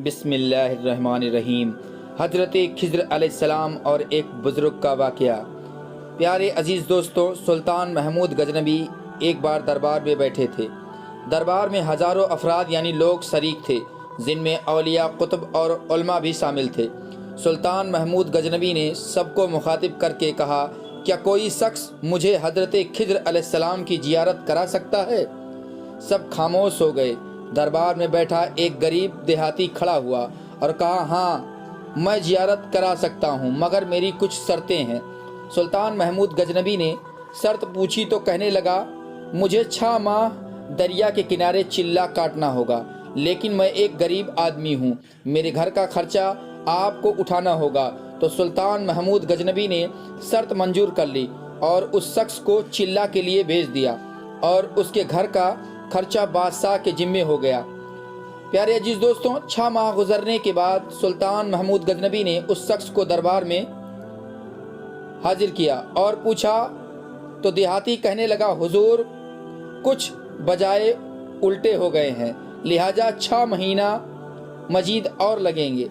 بسم اللہ الرحمن الرحیم۔ حضرت خضر علیہ السلام اور ایک بزرگ کا واقعہ۔ پیارے عزیز دوستوں، سلطان محمود غزنوی ایک بار دربار میں بیٹھے تھے۔ دربار میں ہزاروں افراد یعنی لوگ شریک تھے، جن میں اولیاء، قطب اور علماء بھی شامل تھے۔ سلطان محمود غزنوی نے سب کو مخاطب کر کے کہا، کیا کوئی شخص مجھے حضرت خضر علیہ السلام کی زیارت کرا سکتا ہے؟ سب خاموش ہو گئے۔ دربار میں بیٹھا ایک غریب دیہاتی کھڑا ہوا اور کہا، ہاں میں زیارت کرا سکتا ہوں، مگر میری کچھ شرطیں ہیں۔ سلطان محمود غزنوی نے شرط پوچھی تو کہنے لگا، مجھے 6 ماہ دریا کے کنارے چلہ کاٹنا ہوگا، لیکن میں ایک غریب آدمی ہوں، میرے گھر کا خرچہ آپ کو اٹھانا ہوگا۔ تو سلطان محمود غزنوی نے شرط منظور کر لی اور اس شخص کو چلہ کے لیے بھیج دیا، اور اس کے گھر کا خرچہ بادشاہ کے ذمے ہو گیا۔ پیارے عزیز دوستوں، 6 ماہ گزرنے کے بعد سلطان محمود غزنوی نے اس شخص کو دربار میں حاضر کیا اور پوچھا تو دیہاتی کہنے لگا، حضور کچھ بجائے الٹے ہو گئے ہیں، لہٰذا 6 مہینہ مزید اور لگیں گے۔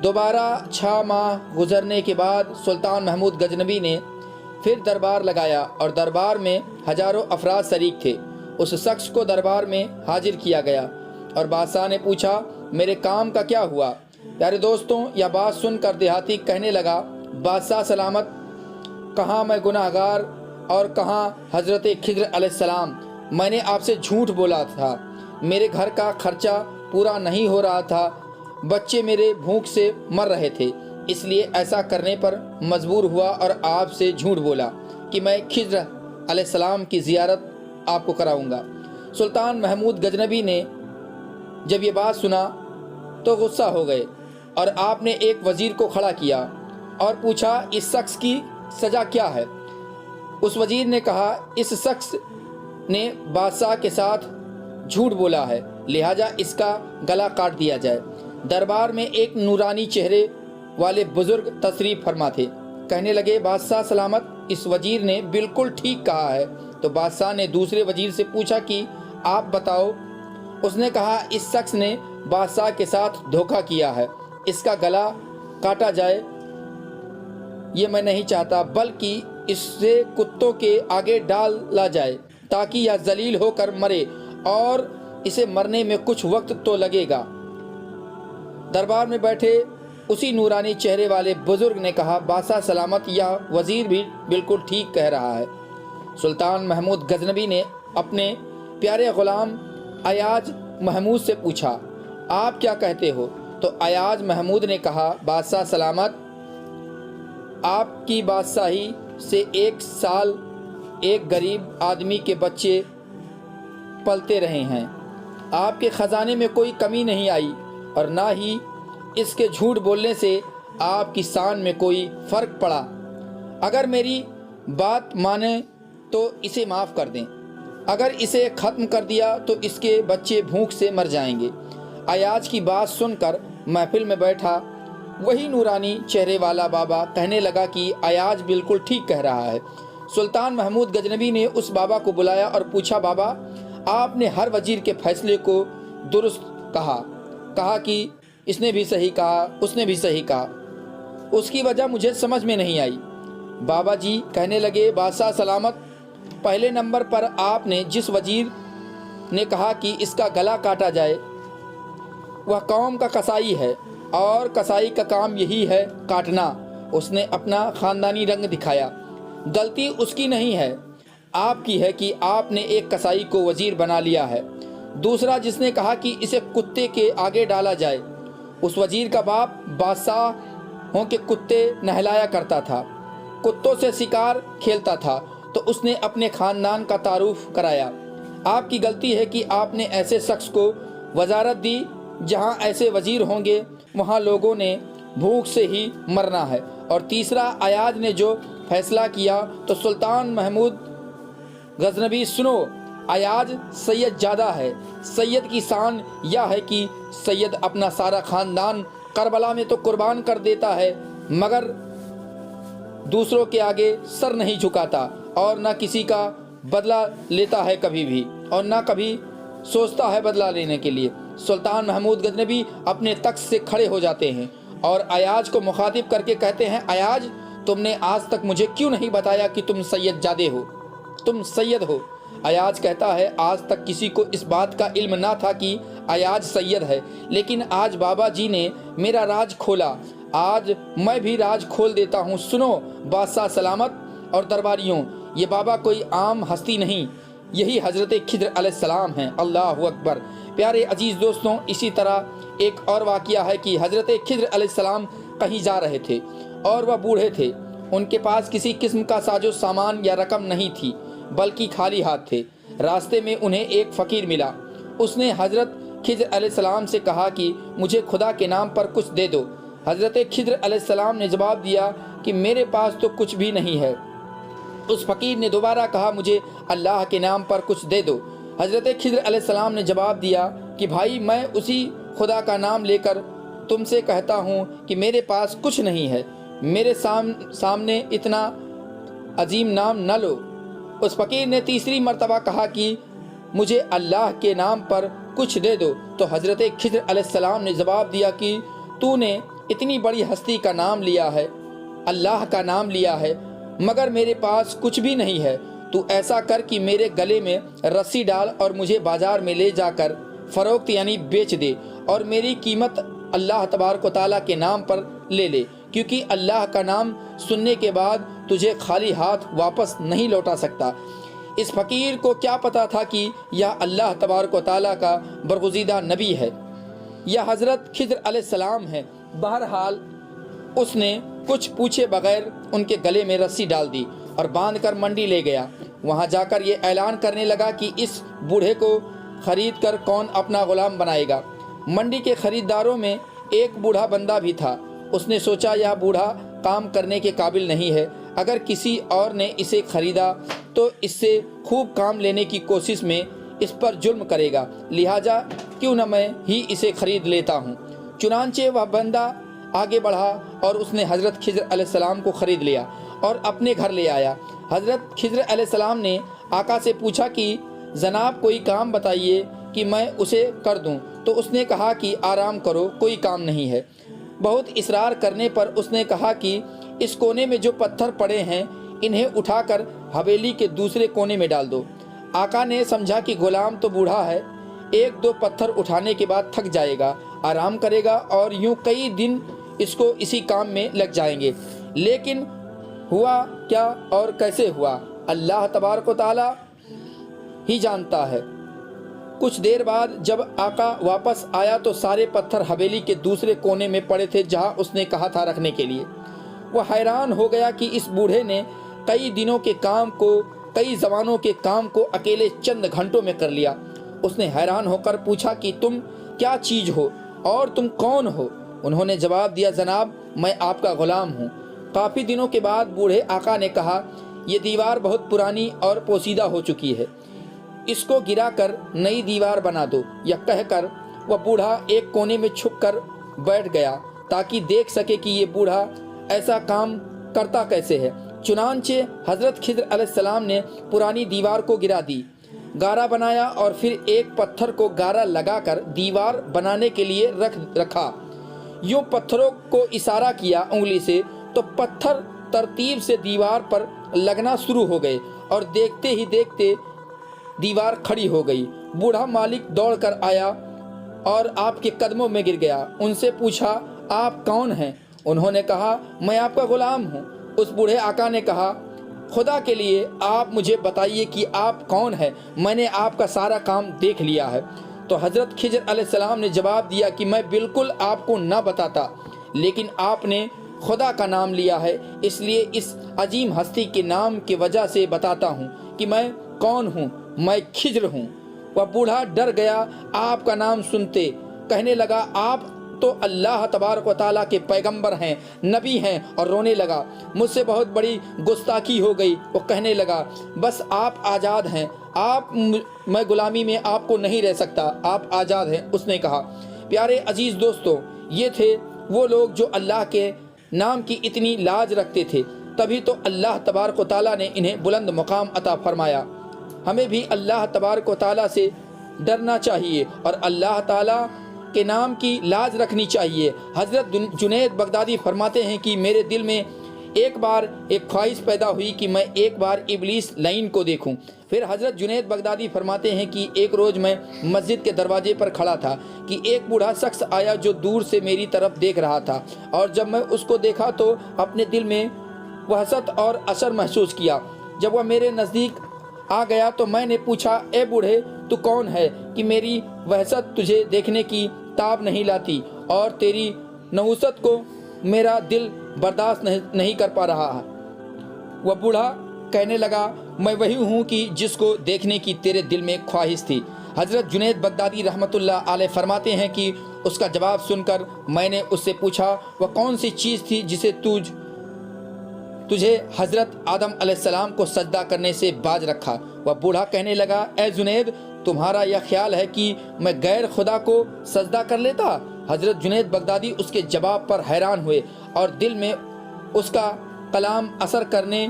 دوبارہ 6 ماہ گزرنے کے بعد سلطان محمود غزنوی نے پھر دربار لگایا اور دربار میں ہزاروں افراد شریک تھے۔ اس شخص کو دربار میں حاضر کیا گیا اور بادشاہ نے پوچھا، میرے کام کا کیا ہوا؟ پیارے دوستوں، یہ بات سن کر دیہاتی کہنے لگا، بادشاہ سلامت، کہاں میں گناہ گار اور کہاں حضرت خضر علیہ السلام؟ میں نے آپ سے جھوٹ بولا تھا، میرے گھر کا خرچہ پورا نہیں ہو رہا تھا، بچے میرے بھوک سے مر رہے تھے، اس لیے ایسا کرنے پر مجبور ہوا اور آپ سے جھوٹ بولا کہ میں خضر علیہ السلام کی زیارت آپ کو کراؤں گا۔ سلطان محمود غزنوی نے جب یہ بات سنا تو غصہ ہو گئے اور آپ نے ایک وزیر کو کھڑا کیا اور پوچھا، اس شخص کی سزا کیا ہے؟ اس وزیر نے کہا، اس شخص نے بادشاہ کے ساتھ جھوٹ بولا ہے، لہٰذا اس کا گلا کاٹ دیا جائے۔ دربار میں ایک نورانی چہرے والے بزرگ تشریف فرما تھے، کہنے لگے، بادشاہ سلامت، اس وزیر نے بالکل ٹھیک کہا ہے۔ تو بادشاہ نے دوسرے وزیر سے پوچھا کہ آپ بتاؤ۔ اس نے کہا، اس شخص نے بادشاہ کے ساتھ دھوکہ کیا ہے، اس کا گلا کاٹا جائے۔ یہ میں نہیں چاہتا، بلکہ اسے کتوں کے آگے ڈالا جائے تاکہ یہ ذلیل ہو کر مرے، اور اسے مرنے میں کچھ وقت تو لگے گا۔ دربار میں بیٹھے اسی نورانی چہرے والے بزرگ نے کہا، بادشاہ سلامت، یہ وزیر بھی بالکل ٹھیک کہہ رہا ہے۔ سلطان محمود غزنوی نے اپنے پیارے غلام ایاز محمود سے پوچھا، آپ کیا کہتے ہو؟ تو ایاز محمود نے کہا، بادشاہ سلامت، آپ کی بادشاہی سے 1 سال ایک غریب آدمی کے بچے پلتے رہے ہیں، آپ کے خزانے میں کوئی کمی نہیں آئی، اور نہ ہی اس کے جھوٹ بولنے سے آپ کی شان میں کوئی فرق پڑا۔ اگر میری بات مانیں تو اسے معاف کر دیں، اگر اسے ختم کر دیا تو اس کے بچے بھوک سے مر جائیں گے۔ ایاز کی بات سن کر محفل میں بیٹھا وہی نورانی چہرے والا بابا کہنے لگا کہ ایاز بالکل ٹھیک کہہ رہا ہے۔ سلطان محمود غزنوی نے اس بابا کو بلایا اور پوچھا، بابا، آپ نے ہر وزیر کے فیصلے کو درست کہا کہ اس نے بھی صحیح کہا، اس نے بھی صحیح کہا، اس کی وجہ مجھے سمجھ میں نہیں آئی۔ بابا جی کہنے لگے، بادشاہ سلامت، پہلے نمبر پر آپ نے جس وزیر نے کہا کہ اس کا گلا کاٹا جائے، وہ قوم کا قصائی ہے، اور قصائی کا کام یہی ہے کاٹنا۔ اس نے اپنا خاندانی رنگ دکھایا۔ غلطی اس کی نہیں ہے، آپ کی ہے کہ آپ نے ایک قصائی کو وزیر بنا لیا ہے۔ دوسرا جس نے کہا کہ اسے کتے کے آگے ڈالا جائے، اس وزیر کا باپ بادشاہوں کے کتے نہلایا کرتا تھا، کتوں سے شکار کھیلتا تھا، تو اس نے اپنے خاندان کا تعارف کرایا۔ آپ کی غلطی ہے کہ آپ نے ایسے شخص کو وزارت دی، جہاں ایسے وزیر ہوں گے وہاں لوگوں نے بھوک سے ہی مرنا ہے۔ اور تیسرا، ایاز نے جو فیصلہ کیا، تو سلطان محمود غزنوی سنو، ایاز سید زادہ ہے۔ سید کی شان یہ ہے کہ سید اپنا سارا خاندان کربلا میں تو قربان کر دیتا ہے، مگر دوسروں کے آگے سر نہیں جھکاتا، اور نہ کسی کا بدلہ لیتا ہے کبھی بھی، اور نہ کبھی سوچتا ہے بدلہ لینے کے لیے۔ سلطان محمود غزنوی اپنے تخت سے کھڑے ہو جاتے ہیں اور ایاز کو مخاطب کر کے کہتے ہیں، ایاز تم نے آج تک مجھے کیوں نہیں بتایا کہ تم سید زادے ہو، تم سید ہو؟ ایاز کہتا ہے، آج تک کسی کو اس بات کا علم نہ تھا کہ ایاز سید ہے، لیکن آج بابا جی نے میرا راز کھولا، آج میں بھی راز کھول دیتا ہوں۔ سنو بادشاہ سلامت اور درباریوں، یہ بابا کوئی عام ہستی نہیں، یہی حضرت خضر علیہ السلام ہیں۔ اللہ اکبر۔ پیارے عزیز دوستوں، اسی طرح ایک اور واقعہ ہے کہ حضرت خضر علیہ السلام کہیں جا رہے تھے اور وہ بوڑھے تھے، ان کے پاس کسی قسم کا ساز و سامان یا رقم نہیں تھی بلکہ خالی ہاتھ تھے۔ راستے میں انہیں ایک فقیر ملا، اس نے حضرت خضر علیہ السلام سے کہا کہ مجھے خدا کے نام پر کچھ دے دو۔ حضرت خضر علیہ السلام نے جواب دیا کہ میرے پاس تو کچھ بھی نہیں ہے۔ اس فقیر نے دوبارہ کہا، مجھے اللہ کے نام پر کچھ دے دو۔ حضرت خضر علیہ السلام نے جواب دیا کہ بھائی، میں اسی خدا کا نام لے کر تم سے کہتا ہوں کہ میرے پاس کچھ نہیں ہے، میرے سامنے اتنا عظیم نام نہ لو۔ اس فقیر نے تیسری مرتبہ کہا کہ مجھے اللہ کے نام پر کچھ دے دو، تو حضرت خضر علیہ السلام نے جواب دیا کہ تو نے اتنی بڑی ہستی کا نام لیا ہے، اللہ کا نام لیا ہے، مگر میرے پاس کچھ بھی نہیں ہے۔ تو ایسا کر کہ میرے گلے میں رسی ڈال اور مجھے بازار میں لے جا کر فروخت یعنی بیچ دے، اور میری قیمت اللہ تبارک و تعالیٰ کے نام پر لے لے، کیونکہ اللہ کا نام سننے کے بعد تجھے خالی ہاتھ واپس نہیں لوٹا سکتا۔ اس فقیر کو کیا پتا تھا کہ یہ اللہ تبارک و تعالیٰ کا برگزیدہ نبی ہے، یا حضرت خضر علیہ السلام ہے۔ بہرحال اس نے کچھ پوچھے بغیر ان کے گلے میں رسی ڈال دی اور باندھ کر منڈی لے گیا۔ وہاں جا کر یہ اعلان کرنے لگا کہ اس بوڑھے کو خرید کر کون اپنا غلام بنائے گا۔ منڈی کے خریداروں میں ایک بوڑھا بندہ بھی تھا۔ اس نے سوچا، یہ بوڑھا کام کرنے کے قابل نہیں ہے، اگر کسی اور نے اسے خریدا تو اس سے خوب کام لینے کی کوشش میں اس پر ظلم کرے گا، لہٰذا کیوں نہ میں ہی اسے خرید لیتا ہوں۔ چنانچہ وہ بندہ آگے بڑھا اور اس نے حضرت خضر علیہ السلام کو خرید لیا اور اپنے گھر لے آیا۔ حضرت خضر علیہ السلام نے آقا سے پوچھا کہ جناب کوئی کام بتائیے کہ میں اسے کر دوں، تو اس نے کہا کہ آرام کرو، کوئی کام نہیں ہے۔ بہت اصرار کرنے پر اس نے کہا کہ اس کونے میں جو پتھر پڑے ہیں انہیں اٹھا کر حویلی کے دوسرے کونے میں ڈال دو۔ آقا نے سمجھا کہ غلام تو بوڑھا ہے، ایک دو پتھر اٹھانے کے بعد تھک جائے گا، آرام کرے گا اور یوں کئی دن اس کو اسی کام میں لگ جائیں گے۔ لیکن ہوا کیا اور کیسے ہوا، اللہ تبارک و تعالیٰ ہی جانتا ہے۔ کچھ دیر بعد جب آقا واپس آیا تو سارے پتھر حویلی کے دوسرے کونے میں پڑے تھے جہاں اس نے کہا تھا رکھنے کے لیے۔ وہ حیران ہو گیا کہ اس بوڑھے نے کئی دنوں کے کام کو، کئی زمانوں کے کام کو اکیلے چند گھنٹوں میں کر لیا۔ اس نے حیران ہو کر پوچھا کہ تم کیا چیز ہو اور تم کون ہو؟ انہوں نے جواب دیا، جناب میں آپ کا غلام ہوں۔ کافی دنوں کے بعد بوڑھے آقا نے کہا، یہ دیوار بہت پرانی اور پوسیدہ ہو چکی ہے، اس کو گرا کر نئی دیوار بنا دو۔ یہ کہہ کر وہ بوڑھا ایک کونے میں چھپ کر بیٹھ گیا تاکہ دیکھ سکے کہ یہ بوڑھا ایسا کام کرتا کیسے ہے۔ چنانچہ حضرت خضر علیہ السلام نے پرانی دیوار کو گرا دی، گارا بنایا اور پھر ایک پتھر کو گارا لگا کر دیوار بنانے کے لیے رکھا۔ یوں پتھروں کو اشارہ کیا انگلی سے تو پتھر ترتیب سے دیوار پر لگنا شروع ہو گئے اور دیکھتے ہی دیکھتے دیوار کھڑی ہو گئی۔ بوڑھا مالک دوڑ کر آیا اور آپ کے قدموں میں گر گیا۔ ان سے پوچھا، آپ کون ہیں؟ انہوں نے کہا، میں آپ کا غلام ہوں۔ اس بوڑھے آقا نے کہا، خدا کے لیے آپ مجھے بتائیے کہ آپ کون ہیں، میں نے آپ کا سارا کام دیکھ لیا ہے۔ تو حضرت خضر علیہ السلام نے جواب دیا کہ میں بالکل آپ کو نہ بتاتا، لیکن آپ نے خدا کا نام لیا ہے، اس لیے اس عظیم ہستی کے نام کی وجہ سے بتاتا ہوں کہ میں کون ہوں، میں خضر ہوں۔ وہ بوڑھا ڈر گیا آپ کا نام سنتے، کہنے لگا، آپ تو اللہ تبارک و تعالیٰ کے پیغمبر ہیں، نبی ہیں، اور رونے لگا، مجھ سے بہت بڑی گستاخی ہو گئی۔ وہ کہنے لگا، بس آپ آزاد ہیں، میں غلامی میں آپ کو نہیں رہ سکتا، آپ آزاد ہیں۔ اس نے کہا، پیارے عزیز دوستو، یہ تھے وہ لوگ جو اللہ کے نام کی اتنی لاج رکھتے تھے، تبھی تو اللہ تبارک و تعالیٰ نے انہیں بلند مقام عطا فرمایا۔ ہمیں بھی اللہ تبارک و تعالیٰ سے ڈرنا چاہیے اور اللہ تعالیٰ کے نام کی لاج رکھنی چاہیے۔ حضرت جنید بغدادی فرماتے ہیں کہ میرے دل میں ایک بار ایک خواہش پیدا ہوئی کہ میں ایک بار ابلیس لعین کو دیکھوں۔ پھر حضرت جنید بغدادی فرماتے ہیں کہ ایک روز میں مسجد کے دروازے پر کھڑا تھا کہ ایک بوڑھا شخص آیا جو دور سے میری طرف دیکھ رہا تھا، اور جب میں اس کو دیکھا تو اپنے دل میں وحشت اور اثر محسوس کیا۔ جب وہ میرے نزدیک آ گیا تو میں نے پوچھا، اے بوڑھے تو کون ہے کہ میری وحشت تجھے دیکھنے کی تاب نہیں لاتی اور تیری نحوست کو میرا دل برداشت نہیں کر پا رہا ہے؟ وہ بوڑھا کہنے لگا، میں وہی ہوں کہ جس کو دیکھنے کی تیرے دل میں خواہش تھی۔ حضرت جنید بغدادی رحمۃ اللہ علیہ فرماتے ہیں کہ اس کا جواب سن کر میں نے اس سے پوچھا، وہ کون سی چیز تھی جسے تجھے حضرت آدم علیہ السلام کو سجدہ کرنے سے باز رکھا؟ وہ بوڑھا کہنے لگا، اے جنید، تمہارا یہ خیال ہے کہ میں غیر خدا کو سجدہ کر لیتا؟ حضرت جنید بغدادی اس کے جواب پر حیران ہوئے اور دل میں اس کا کلام اثر کرنے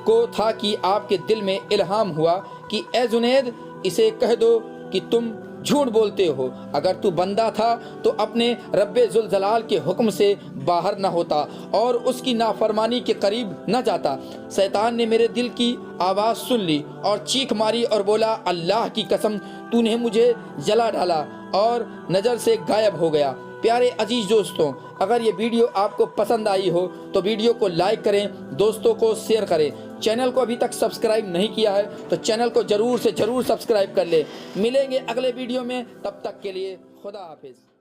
کو تھا کہ آپ کے دل میں الہام ہوا کہ اے جنید، اسے کہہ دو کہ تم جھوٹ بولتے ہو۔ اگر تو بندہ تھا تو اپنے رب ذوالجلال کے حکم سے باہر نہ ہوتا اور اس کی نافرمانی کے قریب نہ جاتا۔ شیطان نے میرے دل کی آواز سن لی اور چیخ ماری اور بولا، اللہ کی قسم، تو نے مجھے جلا ڈالا اور نظر سے غائب ہو گیا۔ پیارے عزیز دوستوں، اگر یہ ویڈیو آپ کو پسند آئی ہو تو ویڈیو کو لائک کریں، دوستوں کو شیئر کریں۔ چینل کو ابھی تک سبسکرائب نہیں کیا ہے تو چینل کو ضرور سے ضرور سبسکرائب کر لیں۔ ملیں گے اگلے ویڈیو میں، تب تک کے لیے خدا حافظ۔